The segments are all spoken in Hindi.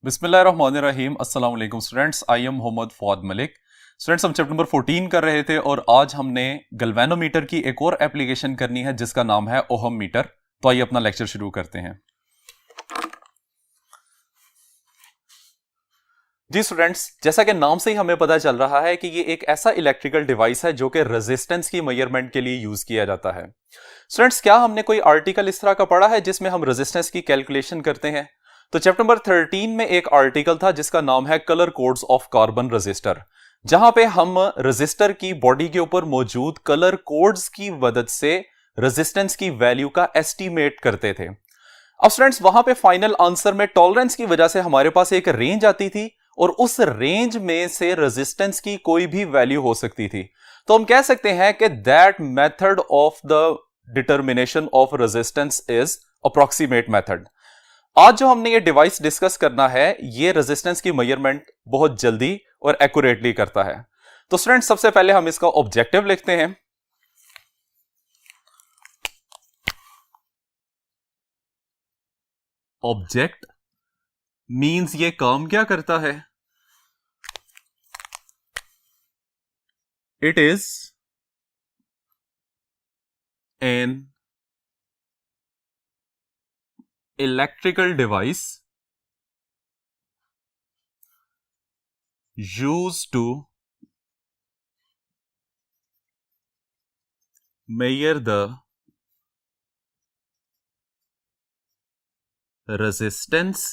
बिस्मिल्लाहिर्रहमानिर्रहीम। अस्सलाम वालेकुम students, I am Mohammad Fawad Malik. Students, हम चैप्टर नंबर 14 कर रहे थे और आज हमने गैल्वेनोमीटर की एक और एप्लीकेशन करनी है जिसका नाम है ओहम मीटर। तो आइए अपना लेक्चर शुरू करते हैं। जी स्टूडेंट्स, जैसा कि नाम से ही हमें पता चल रहा है कि ये एक ऐसा इलेक्ट्रिकल डिवाइस है जो कि रेजिस्टेंस की मेजरमेंट के लिए यूज किया जाता है। स्टूडेंट्स, क्या हमने कोई आर्टिकल इस तरह का पढ़ा है जिसमें हम रेजिस्टेंस की कैलकुलेशन करते हैं? तो चैप्टर नंबर 13 में एक आर्टिकल था जिसका नाम है colour codes of carbon register, जहां पे हम रजिस्टर की बॉडी के ऊपर मौजूद कलर कोड्स की मदद से रेजिस्टेंस की वैल्यू का एस्टीमेट करते थे। अब स्टूडेंट्स, वहां पे फाइनल आंसर में टॉलरेंस की वजह से हमारे पास एक रेंज आती थी और उस रेंज में से रेजिस्टेंस की कोई भी वैल्यू हो सकती थी। तो हम कह सकते हैं कि that method of the determination of resistance is approximate method. आज जो हमने ये डिवाइस डिस्कस करना है, ये रेजिस्टेंस की मेजरमेंट बहुत जल्दी और एक्यूरेटली करता है। तो स्टूडेंट, सबसे पहले हम इसका ऑब्जेक्टिव लिखते हैं। ऑब्जेक्ट मींस ये काम क्या करता है? It is an electrical device used to measure the resistance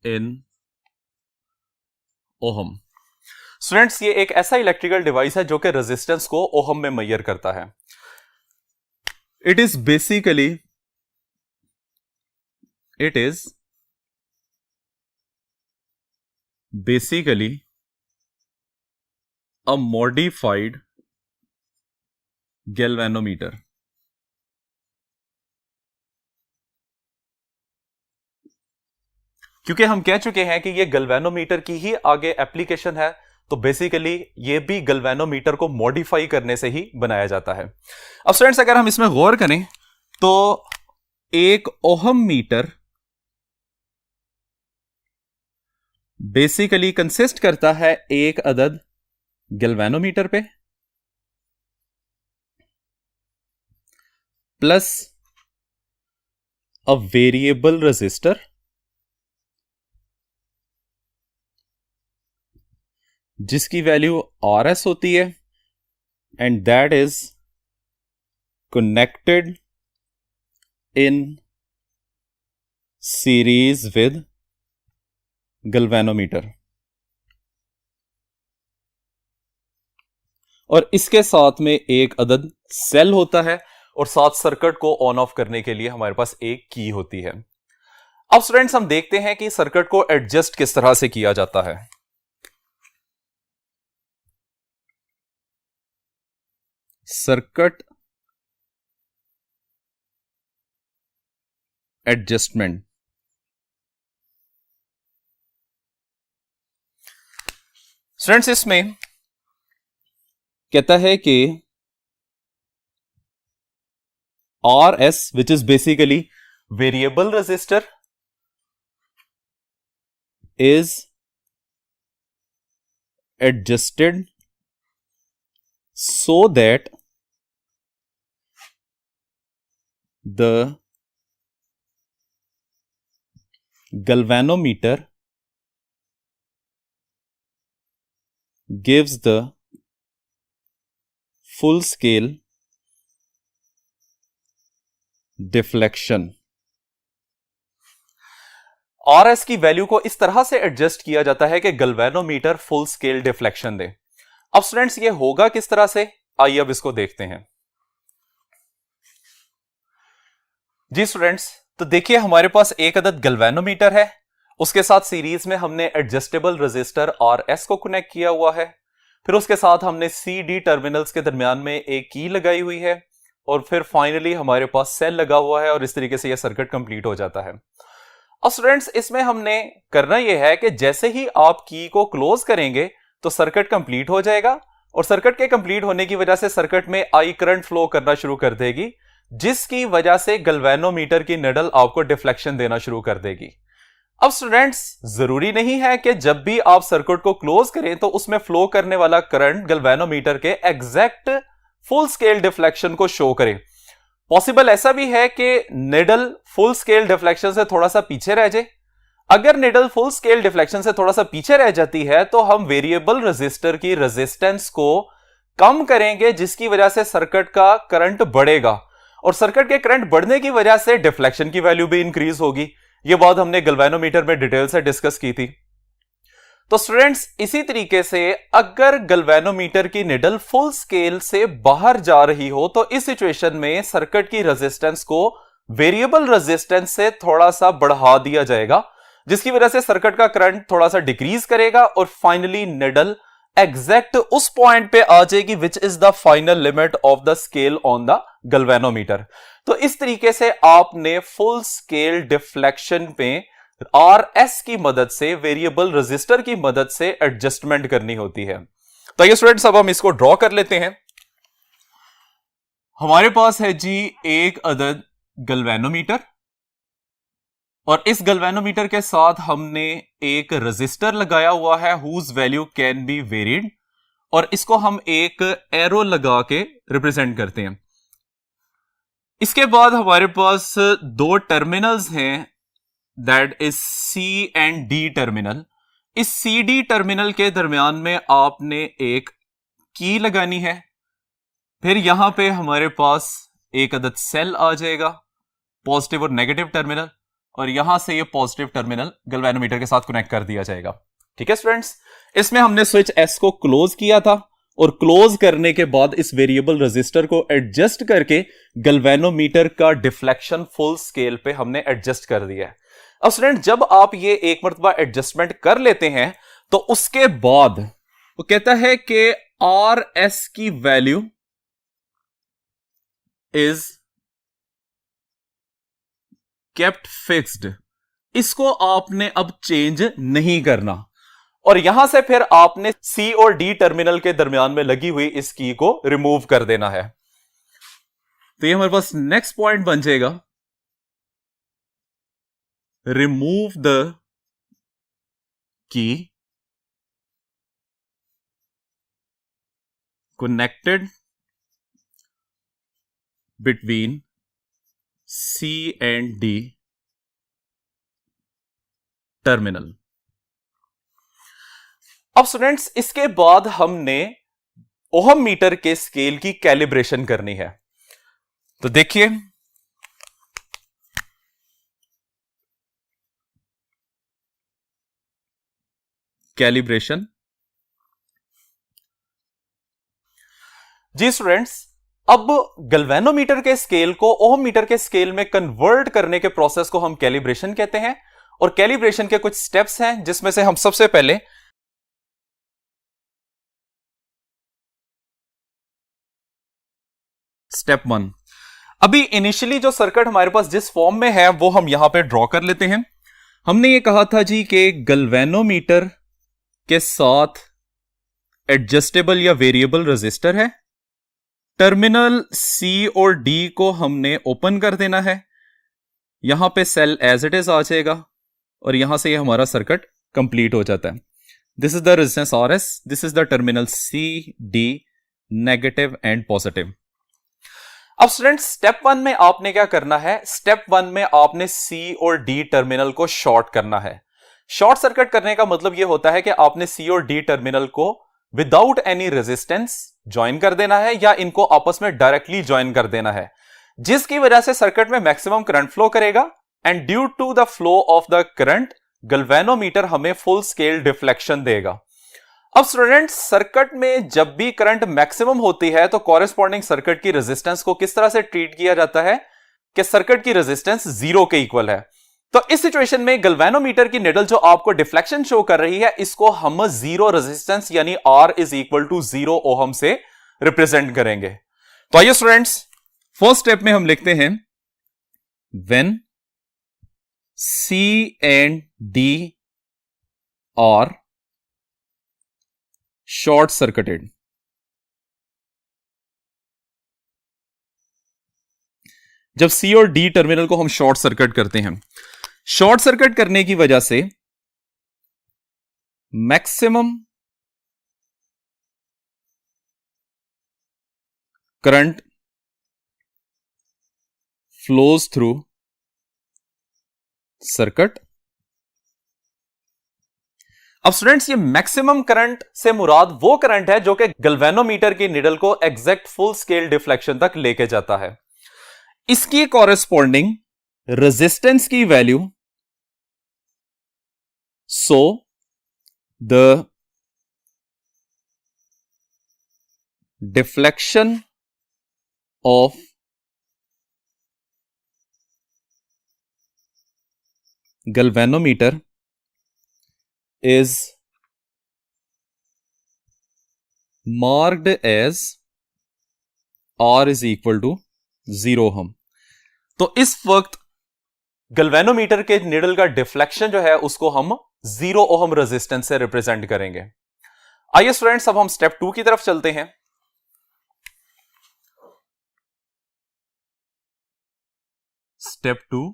in ohm. Students, ये एक ऐसा इलेक्ट्रिकल डिवाइस है जो कि रेजिस्टेंस को ओहम में मेजर करता है। It is basically a modified galvanometer। क्योंकि हम कह चुके हैं कि ये गैल्वेनोमीटर की ही आगे एप्लीकेशन है, तो बेसिकली ये भी गैल्वेनोमीटर को मॉडिफाई करने से ही बनाया जाता है। अब स्टूडेंट्स, अगर हम इसमें गौर करें तो एक ओहम मीटर बेसिकली कंसिस्ट करता है एक अदद गैल्वेनोमीटर पे प्लस अ वेरिएबल रेजिस्टर जिसकी वैल्यू RS होती है, and that is connected in series with galvanometer. और इसके साथ में एक अदद सेल होता है और साथ सर्किट को ऑन ऑफ करने के लिए हमारे पास एक की होती है। अब स्टूडेंट्स, हम देखते हैं कि सर्किट को एडजस्ट किस तरह से किया जाता है। Circuit adjustment. स्टूडेंट्स, इसमें कहता है कि RS, which is basically variable resistor, is adjusted so that the galvanometer gives the full scale deflection. RS की वैल्यू को इस तरह से एडजस्ट किया जाता है कि गैल्वेनोमीटर फुल स्केल डिफ्लेक्शन दे। अब स्टूडेंट्स, ये होगा किस तरह से? आइए अब इसको देखते हैं। जी स्टूडेंट्स, तो देखिए हमारे पास एक अदद गैल्वेनोमीटर है, उसके साथ सीरीज में हमने एडजस्टेबल रेजिस्टर RS को कनेक्ट किया हुआ है, फिर उसके साथ हमने CD टर्मिनल्स के दरमियान में एक की लगाई हुई है, और फिर फाइनली हमारे पास सेल लगा हुआ है, और इस तरीके से यह सर्किट कंप्लीट हो जाता है। अब स्टूडेंट्स, इसमें हमने करना यह है कि जैसे ही आप की को क्लोज करेंगे तो सर्किट कंप्लीट हो जाएगा, और सर्किट के कंप्लीट होने की वजह से सर्किट में आई करंट फ्लो करना शुरू कर देगी, जिसकी वजह से गैल्वेनोमीटर की निडल आपको डिफ्लेक्शन देना शुरू कर देगी। अब स्टूडेंट्स, जरूरी नहीं है कि जब भी आप सर्किट को क्लोज करें तो उसमें फ्लो करने वाला करंट गैल्वेनोमीटर के एग्जैक्ट फुल स्केल डिफ्लेक्शन को शो करे। पॉसिबल ऐसा भी है कि निडल फुल स्केल डिफ्लेक्शन से थोड़ा सा पीछे रह जाए। अगर निडल फुल स्केल डिफ्लेक्शन से थोड़ा सा पीछे रह जाती है तो हम वेरिएबल रेजिस्टर की रेजिस्टेंस को कम करेंगे, जिसकी वजह से सर्किट का करंट बढ़ेगा और सर्किट के करंट बढ़ने की वजह से डिफ्लेक्शन की वैल्यू भी इंक्रीज होगी। यह बात हमने गैल्वेनोमीटर में डिटेल से डिस्कस की थी। तो स्टूडेंट्स, इसी तरीके से अगर गैल्वेनोमीटर की निडल फुल स्केल से बाहर जा रही हो तो इस सिचुएशन में सर्किट की रेजिस्टेंस को वेरिएबल रेजिस्टेंस से थोड़ा सा बढ़ा दिया जाएगा, जिसकी वजह से सर्किट का करंट थोड़ा सा डिक्रीज करेगा और फाइनली निडल एग्जैक्ट उस पॉइंट पे आ जाएगी which is the final limit of the scale on the galvanometer. तो इस तरीके से आपने फुल स्केल डिफ्लेक्शन पे आरएस की मदद से, वेरिएबल रेजिस्टर की मदद से एडजस्टमेंट करनी होती है। तो ये स्टूडेंट्स, अब हम इसको ड्रॉ कर लेते हैं। हमारे पास है जी एक अदद गैल्वेनोमीटर और इस गैल्वेनोमीटर के साथ हमने एक रेजिस्टर लगाया हुआ है whose value can be varied और इसको हम एक एरो लगा के रिप्रेजेंट करते हैं। इसके बाद हमारे पास दो टर्मिनल्स हैं, that is C and D terminal. इस सी डी टर्मिनल के दरमियान में आपने एक की लगानी है। फिर यहां पे हमारे पास एक अदद सेल आ जाएगा, पॉजिटिव और नेगेटिव टर्मिनल, और यहां से ये पॉजिटिव टर्मिनल गैल्वेनोमीटर के साथ कनेक्ट कर दिया जाएगा। ठीक है स्टूडेंट्स, इसमें हमने स्विच एस को क्लोज किया था और क्लोज करने के बाद इस वेरिएबल रेजिस्टर को एडजस्ट करके गैल्वेनोमीटर का डिफ्लेक्शन फुल स्केल पे हमने एडजस्ट कर दिया है। अब स्टूडेंट, जब आप ये एक मर्तबा एडजस्टमेंट कर लेते हैं तो उसके बाद वो कहता है कि आर एस की वैल्यू इज केप्ट फिक्स्ड। इसको आपने अब चेंज नहीं करना और यहां से फिर आपने सी और डी टर्मिनल के दरमियान में लगी हुई इस की को रिमूव कर देना है। तो ये हमारे पास नेक्स्ट पॉइंट बन जाएगा, remove the key connected between C and D terminal. अब स्टूडेंट्स, इसके बाद हमने ओहम मीटर के स्केल की कैलिब्रेशन करनी है। तो देखिए, कैलिब्रेशन। जी स्टूडेंट्स, अब गैल्वेनोमीटर के स्केल को ओहम मीटर के स्केल में कन्वर्ट करने के प्रोसेस को हम कैलिब्रेशन कहते हैं और कैलिब्रेशन के कुछ स्टेप्स हैं, जिसमें से हम सबसे पहले स्टेप 1, अभी इनिशियली जो सर्किट हमारे पास जिस फॉर्म में है वो हम यहां पे ड्रॉ कर लेते हैं। हमने ये कहा था जी कि गैल्वेनोमीटर के साथ एडजस्टेबल या वेरिएबल रेजिस्टर है। टर्मिनल सी और डी को हमने ओपन कर देना है, यहां पे सेल एज इट इज आ जाएगा और यहां से ये हमारा सर्किट कंप्लीट हो जाता है। This is the resistance R S, this is the terminal C D, negative and positive. अब स्टूडेंट, स्टेप 1 में आपने क्या करना है? स्टेप 1 में आपने सी और डी टर्मिनल को शॉर्ट करना है। शॉर्ट सर्किट करने का मतलब यह होता है कि आपने सी और डी टर्मिनल को विदाउट एनी रेजिस्टेंस ज्वाइन कर देना है या इनको आपस में डायरेक्टली ज्वाइन कर देना है, जिसकी वजह से सर्किट में मैक्सिमम करंट फ्लो करेगा and due to the flow of the current galvanometer हमें फुल स्केल डिफ्लेक्शन देगा। अब स्टूडेंट, सर्किट में जब भी करंट मैक्सिमम होती है तो कॉरेस्पॉन्डिंग सर्किट की रेजिस्टेंस को किस तरह से ट्रीट किया जाता है कि सर्किट की रेजिस्टेंस 0 के इक्वल है। तो इस सिचुएशन में गैल्वेनोमीटर की निडल जो आपको डिफ्लेक्शन शो कर रही है, इसको हम 0 रेजिस्टेंस यानी R is equal to 0 ohm से रिप्रेजेंट करेंगे। तो आइए स्टूडेंट्स, फर्स्ट स्टेप में हम लिखते हैं when C and D are short circuited, जब C और D टर्मिनल को हम शॉर्ट सर्किट करते हैं, शॉर्ट सर्किट करने की वजह से maximum current flows through circuit. अब स्टूडेंट्स, ये मैक्सिमम करंट से मुराद वो करंट है जो कि गैल्वेनोमीटर की निडल को एग्जैक्ट फुल स्केल डिफ्लेक्शन तक लेके जाता है। इसकी कॉरेस्पॉन्डिंग रेजिस्टेंस की value, so the deflection of galvanometer is marked as R is equal to 0 ohm। तो इस वक्त गैल्वेनोमीटर के निडल का डिफ्लेक्शन जो है उसको हम 0 ओहम रेजिस्टेंस से रिप्रेजेंट करेंगे। आइए स्टूडेंट्स, अब हम स्टेप 2 की तरफ चलते हैं। स्टेप 2,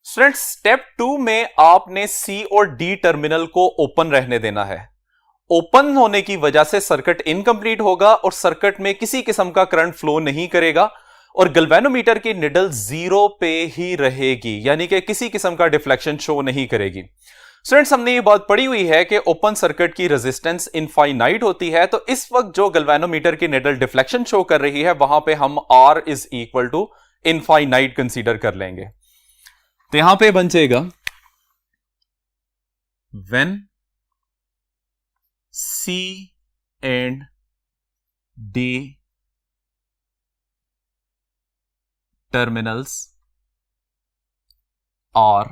स्टूडेंट्स स्टेप 2 में आपने सी और डी टर्मिनल को ओपन रहने देना है। ओपन होने की वजह से सर्किट इनकंप्लीट होगा और सर्किट में किसी किस्म का करंट फ्लो नहीं करेगा और गैल्वेनोमीटर की निडल 0 पे ही रहेगी, यानी कि किसी किस्म का डिफ्लेक्शन शो नहीं करेगी। स्टूडेंट्स, हमने ये बात पढ़ी हुई है कि ओपन सर्किट की रेजिस्टेंस इनफाइनाइट होती है, तो इस वक्त जो गैल्वेनोमीटर की निडल डिफ्लेक्शन शो कर रही है वहां पे हम R is equal to infinite consider कर लेंगे। तो यहां पे बन जाएगा when C and D terminals are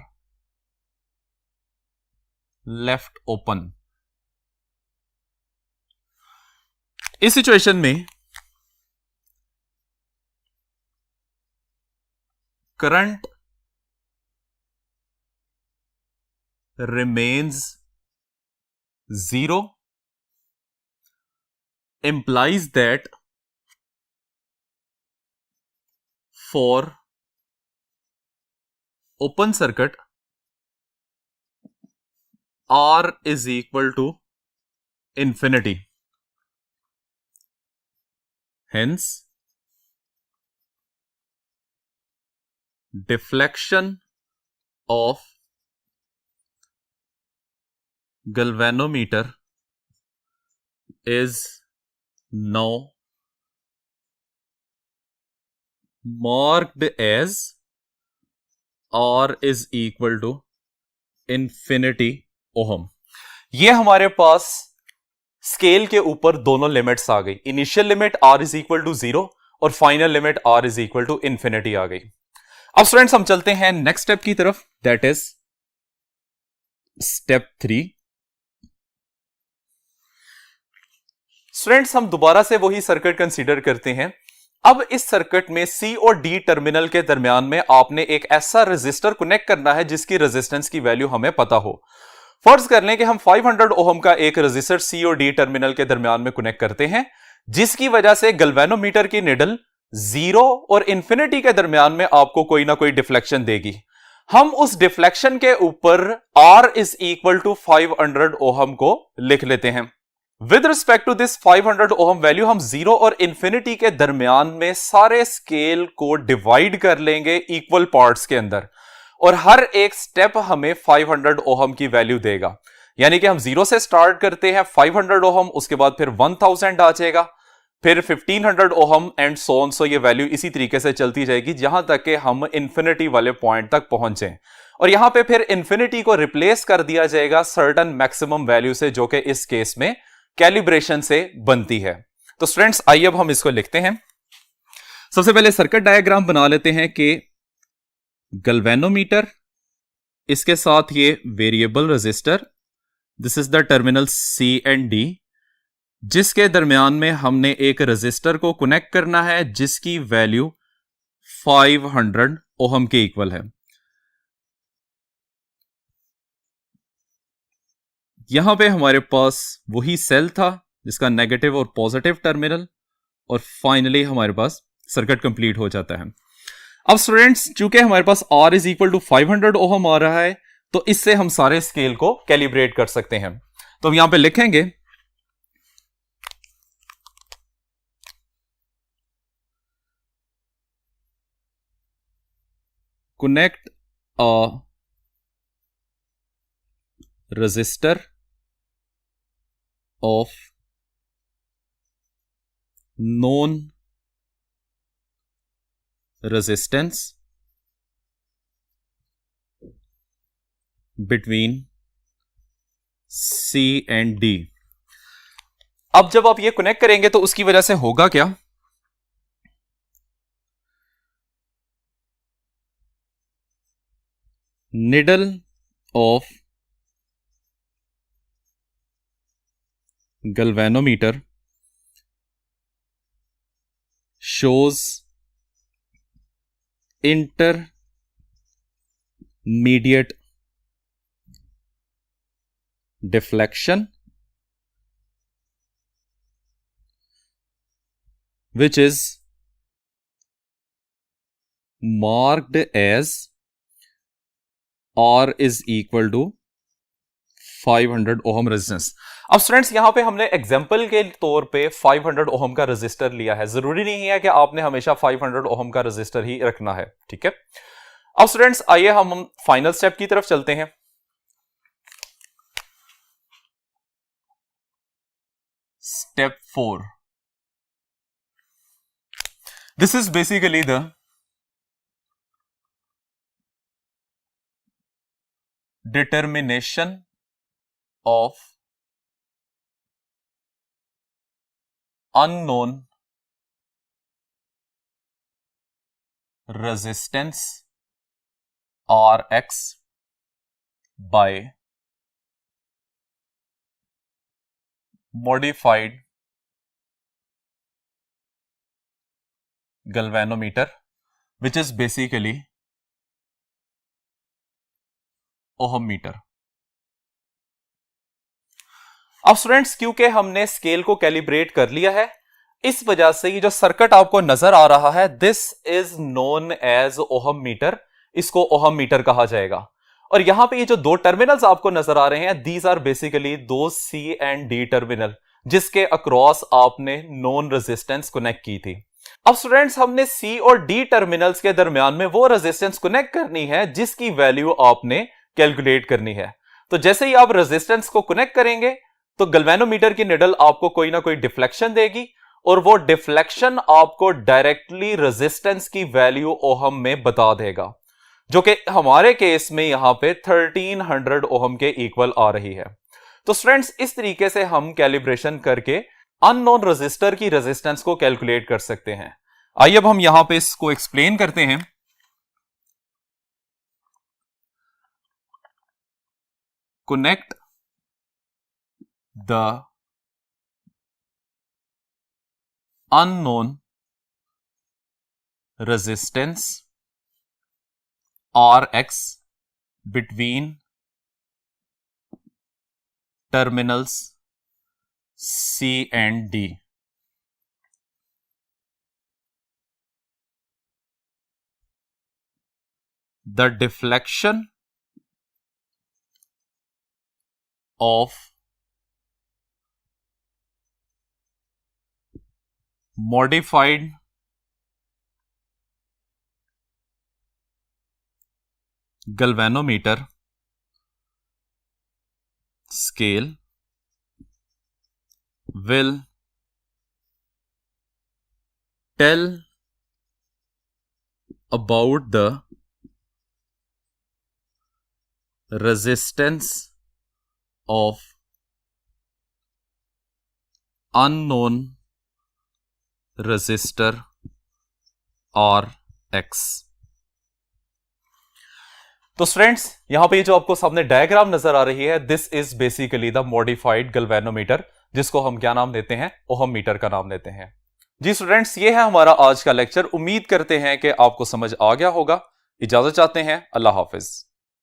left open। इस सिचुएशन में current remains 0 implies that for open circuit R is equal to infinity, hence deflection of galvanometer is now marked as R is equal to infinity ohm। ये हमारे पास स्केल के ऊपर दोनों लिमिट्स आ गई। Initial limit R is equal to 0 और final limit R is equal to infinity आ गई। अब स्टूडेंट्स, हम चलते हैं नेक्स्ट स्टेप की तरफ, दैट इज स्टेप 3। स्टूडेंट्स, हम दोबारा से वही सर्किट कंसीडर करते हैं। अब इस सर्किट में सी और डी टर्मिनल के दरमियान में आपने एक ऐसा रेजिस्टर कनेक्ट करना है जिसकी रेजिस्टेंस की वैल्यू हमें पता हो। फर्ज कर लें कि हम 500 ओहम का एक रेजिस्टर सी और डी टर्मिनल के दरमियान में कनेक्ट करते हैं, जिसकी वजह से गैल्वेनोमीटर की निडल 0 और इंफिनिटी के दरमियान में आपको कोई ना कोई डिफ्लेक्शन देगी। हम उस डिफ्लेक्शन के ऊपर R is equal to 500 ohm को लिख लेते हैं। With respect to this 500 ohm value हम 0 और इंफिनिटी के दरमियान में सारे स्केल को डिवाइड कर लेंगे इक्वल पार्ट्स के अंदर और हर एक स्टेप हमें 500 ओहम की वैल्यू देगा। यानी कि हम 0 से स्टार्ट करते हैं 500 ओहम, उसके बाद फिर 1000 आ जाएगा, फिर 1500 ओहम एंड सो ऑन। सो ये वैल्यू इसी तरीके से चलती जाएगी जहां तक कि हम इंफिनिटी वाले पॉइंट तक पहुंचे और यहां पे फिर इंफिनिटी को रिप्लेस कर दिया जाएगा सर्टेन मैक्सिमम वैल्यू से, जो कि इस केस में कैलिब्रेशन से बनती है। तो स्टूडेंट्स, आइए अब हम इसको लिखते हैं। सबसे पहले सर्किट डायग्राम बना लेते हैं कि गैल्वेनोमीटर, इसके साथ ये variable resistor, this is the terminal C and D, जिसके दरमियान में हमने एक रेजिस्टर को कनेक्ट करना है जिसकी वैल्यू 500 ओहम के इक्वल है। यहां पे हमारे पास वही सेल था जिसका नेगेटिव और पॉजिटिव टर्मिनल, और फाइनली हमारे पास सर्किट कंप्लीट हो जाता है। अब स्टूडेंट्स चूंकि हमारे पास R is equal to 500 ohm आ रहा है, तो इससे हम सारे स्केल को कैलिब्रेट कर सकते हैं। तो हम यहां पे लिखेंगे connect a resistor of known resistance between C and D। अब जब आप ये कनेक्ट करेंगे तो उसकी वजह से होगा क्या, needle of galvanometer shows intermediate deflection which is marked as R is equal to 500 ohm resistance. अब स्टूडेंट्स यहां पे हमने एग्जांपल के तौर पे 500 ओहम का रेजिस्टर लिया है, जरूरी नहीं है कि आपने हमेशा 500 ओहम का रेजिस्टर ही रखना है, ठीक है। अब स्टूडेंट्स आइए हम फाइनल स्टेप की तरफ चलते हैं। Step 4, this is basically the determination of unknown resistance Rx by modified galvanometer which is basically ohm meter. अब स्टूडेंट्स क्योंकि हमने स्केल को कैलिब्रेट कर लिया है, इस वजह से ये जो सर्किट आपको नजर आ रहा है this is known as ohm meter, इसको ओहम मीटर कहा जाएगा। और यहां पे ये जो दो टर्मिनल्स आपको नजर आ रहे हैं दीज आर बेसिकली दो सी एंड डी टर्मिनल जिसके अक्रॉस आपने नॉन रेजिस्टेंस कनेक्ट की थी। अब स्टूडेंट्स हमने सी और डी टर्मिनल्स के दरमियान में वो रेजिस्टेंस कनेक्ट करनी है जिसकी वैल्यू आपने कैलकुलेट करनी है। तो जैसे ही आप रेजिस्टेंस को कनेक्ट करेंगे तो गैल्वेनोमीटर की निडल आपको कोई ना कोई डिफ्लेक्शन देगी और वो डिफ्लेक्शन आपको डायरेक्टली रेजिस्टेंस की वैल्यू ओहम में बता देगा, जो कि हमारे केस में यहां पे 1300 ओहम के इक्वल आ रही है। तो स्टूडेंट्स इस तरीके से हम कैलिब्रेशन करके अननोन रेजिस्टर की रेजिस्टेंस को कैलकुलेट कर सकते हैं। आइए अब हम यहां पे इसको एक्सप्लेन करते हैं। Connect the unknown resistance Rx between terminals C and D. The deflection of modified galvanometer scale will tell about the resistance of unknown resistor Rx। तो स्टूडेंट्स यहां पे जो आपको सामने डायग्राम नजर आ रही है this is basically the modified galvanometer, जिसको हम क्या नाम देते हैं, ओहम मीटर का नाम देते हैं। जी स्टूडेंट्स ये है हमारा आज का लेक्चर, उम्मीद करते हैं कि आपको समझ आ गया होगा। इजाजत चाहते हैं, अल्लाह हाफिज।